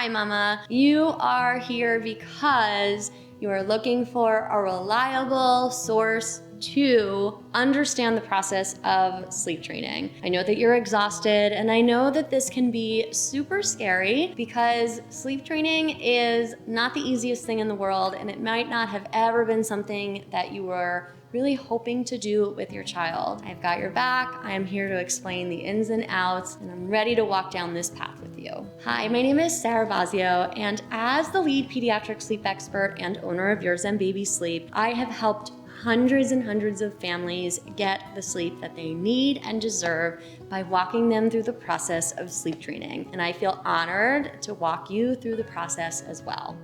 Hi mama, you are here because you are looking for a reliable source to understand the process of sleep training. I know that you're exhausted, and I know that this can be super scary because sleep training is not the easiest thing in the world, and it might not have ever been something that you were really hoping to do with your child. I've got your back. I am here to explain the ins and outs, and I'm ready to walk down this path with you. Hi, my name is Sarah Bossio, and as the lead pediatric sleep expert and owner of Your Zen Baby Sleep, I have helped hundreds and hundreds of families get the sleep that they need and deserve by walking them through the process of sleep training. And I feel honored to walk you through the process as well.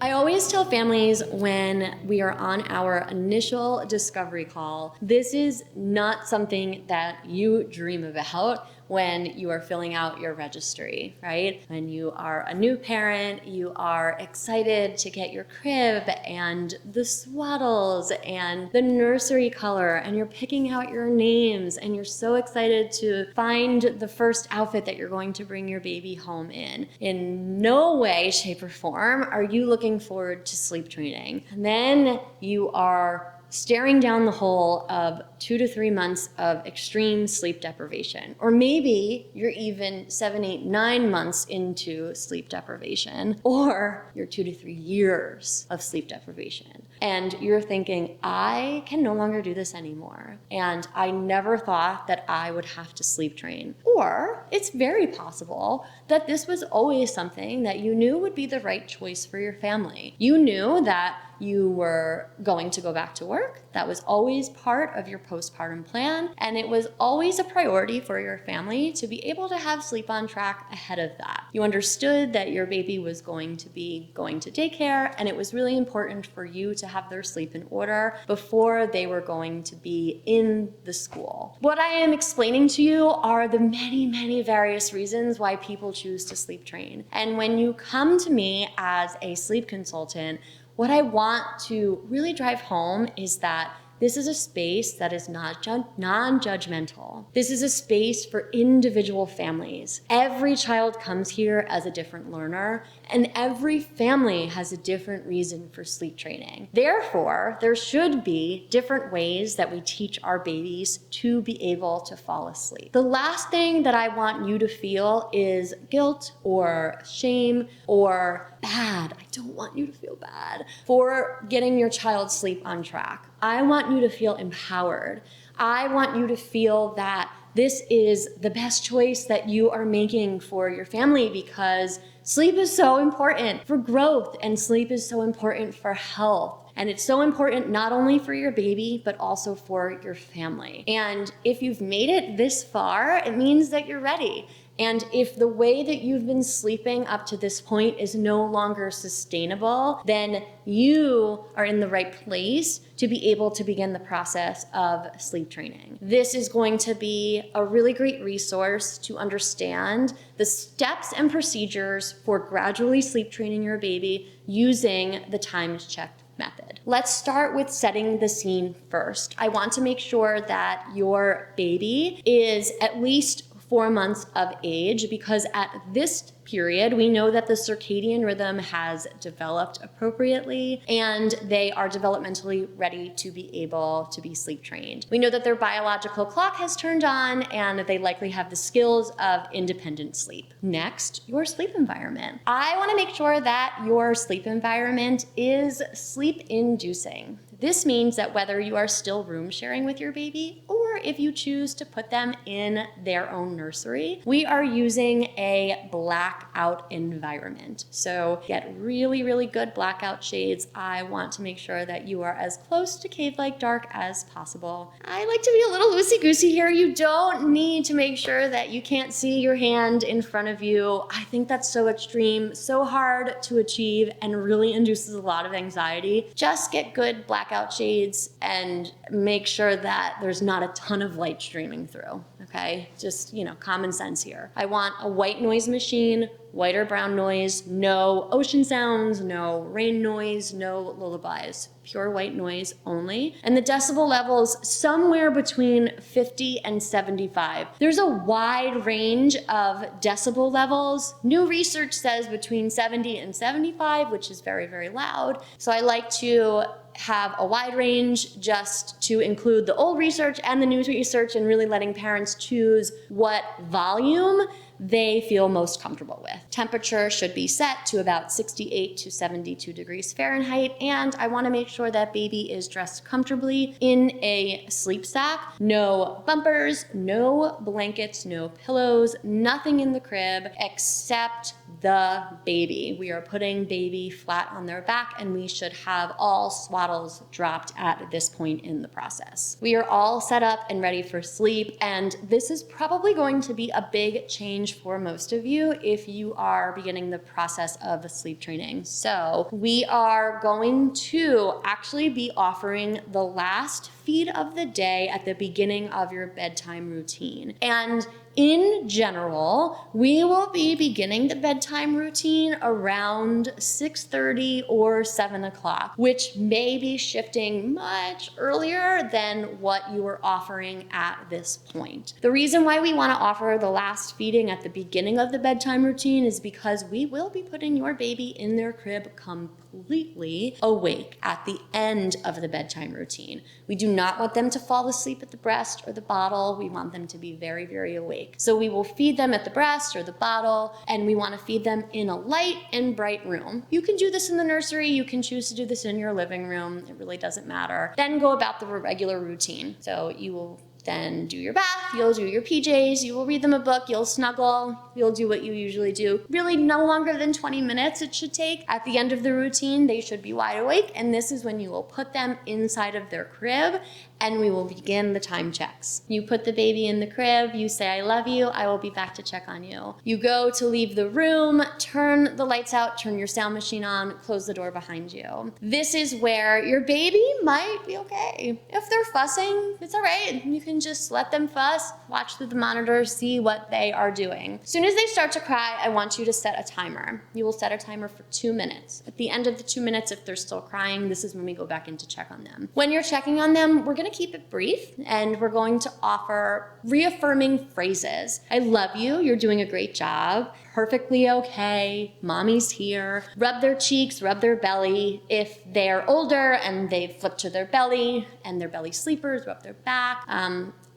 I always tell families when we are on our initial discovery call, this is not something that you dream about when you are filling out your registry, right? When you are a new parent, you are excited to get your crib and the swaddles and the nursery color, and you're picking out your names, and you're so excited to find the first outfit that you're going to bring your baby home in. In no way, shape, or form are you looking forward to sleep training. And then you are staring down the hole of 2 to 3 months of extreme sleep deprivation. Or maybe you're even 7, 8, 9 months into sleep deprivation, or you're 2 to 3 years of sleep deprivation. And you're thinking, I can no longer do this anymore. And I never thought that I would have to sleep train. Or it's very possible that this was always something that you knew would be the right choice for your family. You knew that you were going to go back to work. That was always part of your postpartum plan, and it was always a priority for your family to be able to have sleep on track ahead of that. You understood that your baby was going to be going to daycare, and it was really important for you to have their sleep in order before they were going to be in the school. What I am explaining to you are the many, many various reasons why people choose to sleep train. And when you come to me as a sleep consultant, what I want to really drive home is that this is a space that is not non-judgmental. This is a space for individual families. Every child comes here as a different learner, and every family has a different reason for sleep training. Therefore, there should be different ways that we teach our babies to be able to fall asleep. The last thing that I want you to feel is guilt or shame or bad. I don't want you to feel bad for getting your child's sleep on track. I want you to feel empowered. I want you to feel that this is the best choice that you are making for your family, because sleep is so important for growth, and sleep is so important for health. And it's so important not only for your baby, but also for your family. And if you've made it this far, it means that you're ready. And if the way that you've been sleeping up to this point is no longer sustainable, then you are in the right place to be able to begin the process of sleep training. This is going to be a really great resource to understand the steps and procedures for gradually sleep training your baby using the timed-checked method. Let's start with setting the scene first. I want to make sure that your baby is at least 4 months of age, because at this period, we know that the circadian rhythm has developed appropriately and they are developmentally ready to be able to be sleep trained. We know that their biological clock has turned on and they likely have the skills of independent sleep. Next, your sleep environment. I want to make sure that your sleep environment is sleep-inducing. This means that whether you are still room sharing with your baby or if you choose to put them in their own nursery, we are using a blackout environment. So get really, really good blackout shades. I want to make sure that you are as close to cave-like dark as possible. I like to be a little loosey-goosey here. You don't need to make sure that you can't see your hand in front of you. I think that's so extreme, so hard to achieve, and really induces a lot of anxiety. Just get good blackout shades and make sure that there's not a ton of light streaming through, okay? Just, common sense here. I want a white noise machine, white or brown noise, no ocean sounds, no rain noise, no lullabies, pure white noise only. And the decibel levels somewhere between 50 and 75. There's a wide range of decibel levels. New research says between 70 and 75, which is very, very loud. So I like to have a wide range just to include the old research and the new research, and really letting parents choose what volume they feel most comfortable with. Temperature should be set to about 68 to 72 degrees Fahrenheit, and I want to make sure that baby is dressed comfortably in a sleep sack. No bumpers, no blankets, no pillows, nothing in the crib except the baby. We are putting baby flat on their back, and we should have all swaddles dropped at this point in the process. We are all set up and ready for sleep, and this is probably going to be a big change for most of you if you are beginning the process of sleep training. So we are going to actually be offering the last feed of the day at the beginning of your bedtime routine. And in general, we will be beginning the bedtime routine around 6:30 or 7 o'clock, which may be shifting much earlier than what you were offering at this point. The reason why we want to offer the last feeding at the beginning of the bedtime routine is because we will be putting your baby in their crib completely awake at the end of the bedtime routine. We do not want them to fall asleep at the breast or the bottle. We want them to be very, very awake. So we will feed them at the breast or the bottle, and we want to feed them in a light and bright room. You can do this in the nursery. You can choose to do this in your living room. It really doesn't matter. Then go about the regular routine. So you will then do your bath, you'll do your PJs, you will read them a book, you'll snuggle, you'll do what you usually do. Really no longer than 20 minutes it should take. At the end of the routine, they should be wide awake, and this is when you will put them inside of their crib, and we will begin the time checks. You put the baby in the crib, you say, "I love you, I will be back to check on you." You go to leave the room, turn the lights out, turn your sound machine on, close the door behind you. This is where your baby might be okay. If they're fussing, it's all right. You can just let them fuss, watch through the monitor, see what they are doing. As soon as they start to cry, I want you to set a timer. You will set a timer for 2 minutes. At the end of the 2 minutes, if they're still crying, this is when we go back in to check on them. When you're checking on them, we're gonna keep it brief, and we're going to offer reaffirming phrases. I love you, you're doing a great job, perfectly okay, mommy's here. Rub their cheeks, rub their belly. If they're older and they've flipped to their belly and they're belly sleepers, rub their back.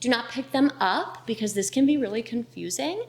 Do not pick them up, because this can be really confusing.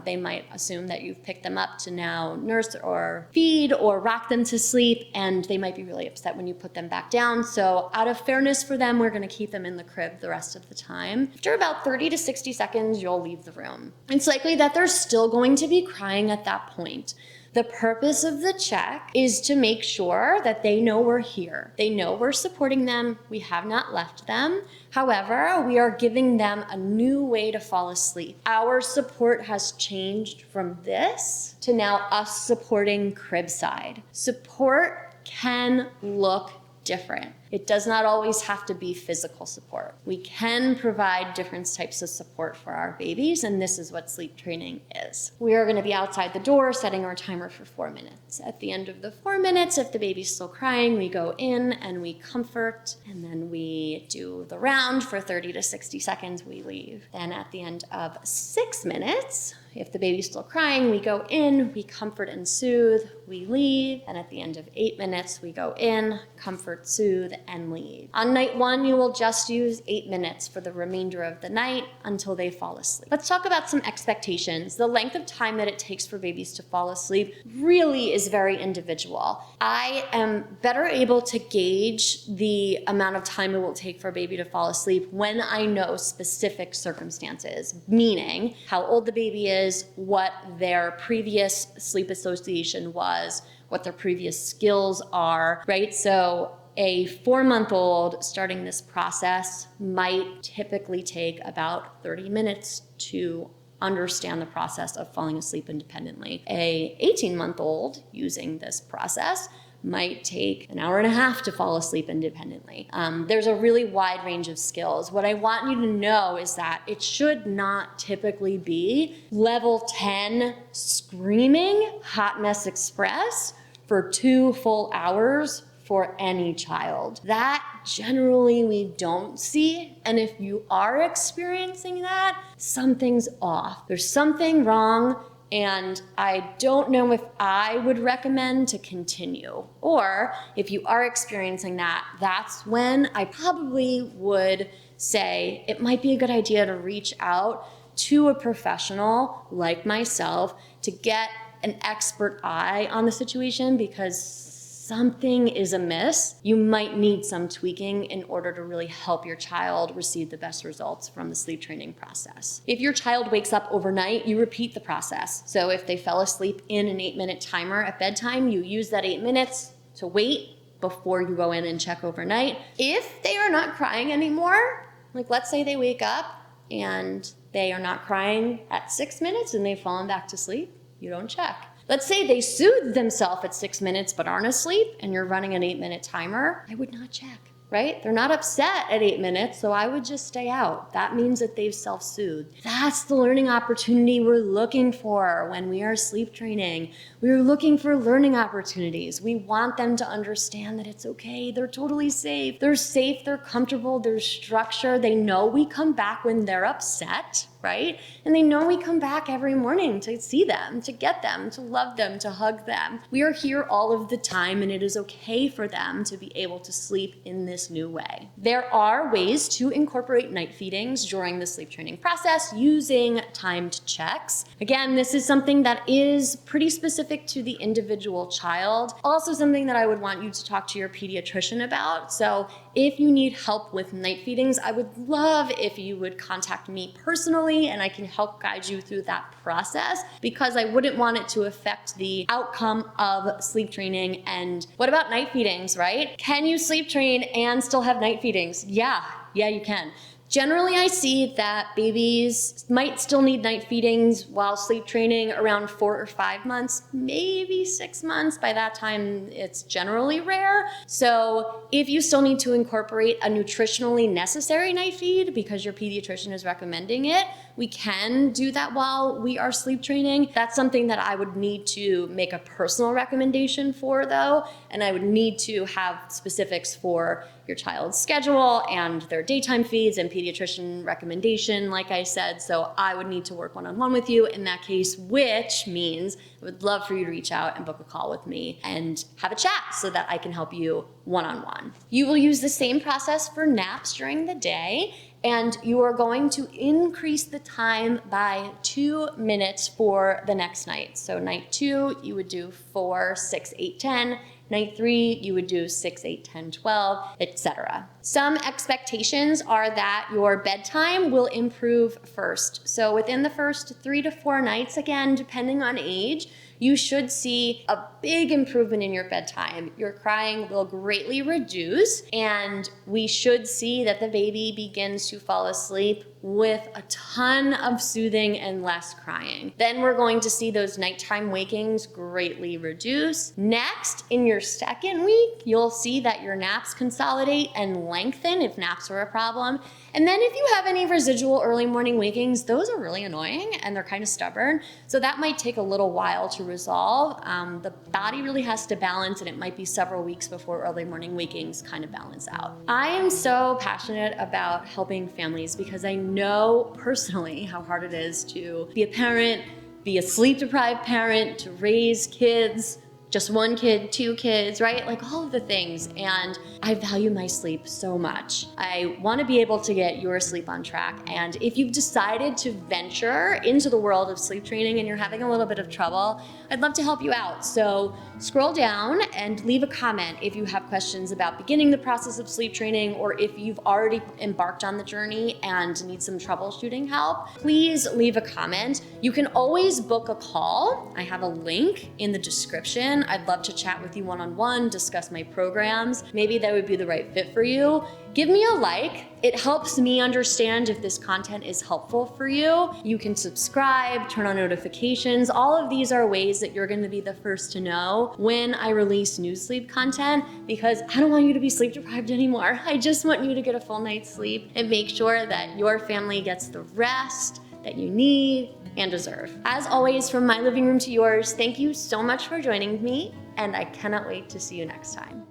They might assume that you've picked them up to now nurse or feed or rock them to sleep, and they might be really upset when you put them back down. So out of fairness for them, we're gonna keep them in the crib the rest of the time. After about 30 to 60 seconds, you'll leave the room. It's likely that they're still going to be crying at that point. The purpose of the check is to make sure that they know we're here. They know we're supporting them. We have not left them. However, we are giving them a new way to fall asleep. Our support has changed from this to now us supporting cribside. Support can look different. It does not always have to be physical support. We can provide different types of support for our babies, and this is what sleep training is. We are going to be outside the door setting our timer for 4 minutes. At the end of the 4 minutes, if the baby's still crying, we go in and we comfort, and then we do the round for 30 to 60 seconds, we leave. Then at the end of 6 minutes, if the baby's still crying, we go in, we comfort and soothe, we leave. And at the end of 8 minutes, we go in, comfort, soothe, and leave. On night 1, you will just use 8 minutes for the remainder of the night until they fall asleep. Let's talk about some expectations. The length of time that it takes for babies to fall asleep really is very individual. I am better able to gauge the amount of time it will take for a baby to fall asleep when I know specific circumstances, meaning how old the baby is, what their previous sleep association was, what their previous skills are, right? So a 4-month-old starting this process might typically take about 30 minutes to understand the process of falling asleep independently. A 18-month-old using this process might take an hour and a half to fall asleep independently. There's a really wide range of skills. What I want you to know is that it should not typically be level 10 screaming hot mess express for 2 full hours for any child. That generally we don't see. And if you are experiencing that, something's off. There's something wrong, and I don't know if I would recommend to continue. Or if you are experiencing that, that's when I probably would say it might be a good idea to reach out to a professional like myself to get an expert eye on the situation, because something is amiss. You might need some tweaking in order to really help your child receive the best results from the sleep training process. If your child wakes up overnight, you repeat the process. So if they fell asleep in an 8-minute timer at bedtime, you use that 8 minutes to wait before you go in and check overnight. If they are not crying anymore, like let's say they wake up and they are not crying at 6 minutes and they've fallen back to sleep, you don't check. Let's say they soothe themselves at 6 minutes but aren't asleep and you're running an 8-minute timer, I would not check, right? They're not upset at 8 minutes, so I would just stay out. That means that they've self-soothed. That's the learning opportunity we're looking for when we are sleep training. We're looking for learning opportunities. We want them to understand that it's okay. They're totally safe. They're safe, they're comfortable, there's structure. They know we come back when they're upset, right? And they know we come back every morning to see them, to get them, to love them, to hug them. We are here all of the time, and it is okay for them to be able to sleep in this new way. There are ways to incorporate night feedings during the sleep training process using timed checks. Again, this is something that is pretty specific to the individual child. Also something that I would want you to talk to your pediatrician about. So if you need help with night feedings, I would love if you would contact me personally and I can help guide you through that process, because I wouldn't want it to affect the outcome of sleep training. And what about night feedings, right? Can you sleep train and still have night feedings? Yeah, you can. Generally, I see that babies might still need night feedings while sleep training around 4 or 5 months, maybe 6 months. By that time, it's generally rare. So if you still need to incorporate a nutritionally necessary night feed because your pediatrician is recommending it, we can do that while we are sleep training. That's something that I would need to make a personal recommendation for, though, and I would need to have specifics for your child's schedule and their daytime feeds and pediatrician recommendation, like I said. So I would need to work one-on-one with you in that case, which means I would love for you to reach out and book a call with me and have a chat so that I can help you one-on-one. You will use the same process for naps during the day, and you are going to increase the time by 2 minutes for the next night. So night 2, you would do 4, 6, 8, 10. Night 3, you would do 6, 8, 10, 12, etc. Some expectations are that your bedtime will improve first. So within the first 3 to 4 nights, again, depending on age, you should see a big improvement in your bedtime. Your crying will greatly reduce, and we should see that the baby begins to fall asleep with a ton of soothing and less crying. Then we're going to see those nighttime wakings greatly reduce. Next, in your second week, you'll see that your naps consolidate and lengthen if naps are a problem. And then if you have any residual early morning wakings, those are really annoying and they're kind of stubborn. So that might take a little while to resolve. The body really has to balance, and it might be several weeks before early morning wakings kind of balance out. I am so passionate about helping families because I know personally how hard it is to be a parent, be a sleep-deprived parent, to raise kids, just 1 kid, 2 kids, right? Like all of the things. And I value my sleep so much. I want to be able to get your sleep on track. And if you've decided to venture into the world of sleep training and you're having a little bit of trouble, I'd love to help you out. So scroll down and leave a comment if you have questions about beginning the process of sleep training, or if you've already embarked on the journey and need some troubleshooting help. Please leave a comment. You can always book a call. I have a link in the description content. I'd love to chat with you one-on-one, discuss my programs. Maybe that would be the right fit for you. Give me a like. It helps me understand if this content is helpful for you. You can subscribe, turn on notifications. All of these are ways that you're going to be the first to know when I release new sleep content, because I don't want you to be sleep deprived anymore. I just want you to get a full night's sleep and make sure that your family gets the rest that you need and deserve. As always, from my living room to yours, thank you so much for joining me, and I cannot wait to see you next time.